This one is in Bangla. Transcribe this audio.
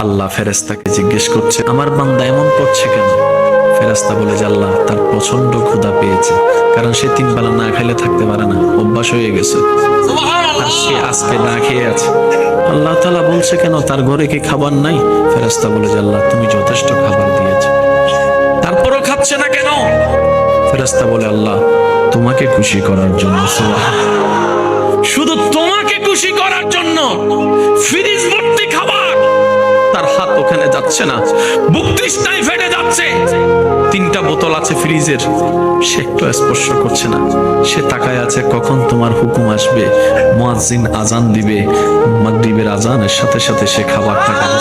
আল্লাহ ফেরেশতাকে জিজ্ঞেস করছে, আমার বান্দা এমন করছে কেন? ফেরেশতা বলে যে আল্লাহ, তার প্রচন্ড ক্ষুধা পেয়েছে, কারণ সে 3 বেলা না খেলে থাকতে পারে না, অভ্যাস হয়ে গেছে, আর সে আজকে না খেয়ে আছে। আল্লাহ তাআলা বলছে কেন, তার ঘরে কি খাবার নাই? ফেরেশতা বলে যে আল্লাহ, তুমি যথেষ্ট খাবার দিয়েছো, তারপরও খাচ্ছে না কেন? ফেরেশতা বলে আল্লাহ, তোমাকে খুশি করার জন্য। শুধু তোমাকে খুশি করার জন্য ফ্রিজ ভর্তি খাবার, তার হাত ওখানে যাচ্ছে না, বুক তৃষ্ণায় ফেটে যাচ্ছে, 3টা বোতল আছে ফ্রিজের, সে একটু স্পর্শ করছে না, সে তাকায় আছে কখন তোমার হুকুম আসবে, মুয়াজ্জিন আজান দিবে, মাগরিবের আজানের সাথে সাথে সে খাবারটা খাবে।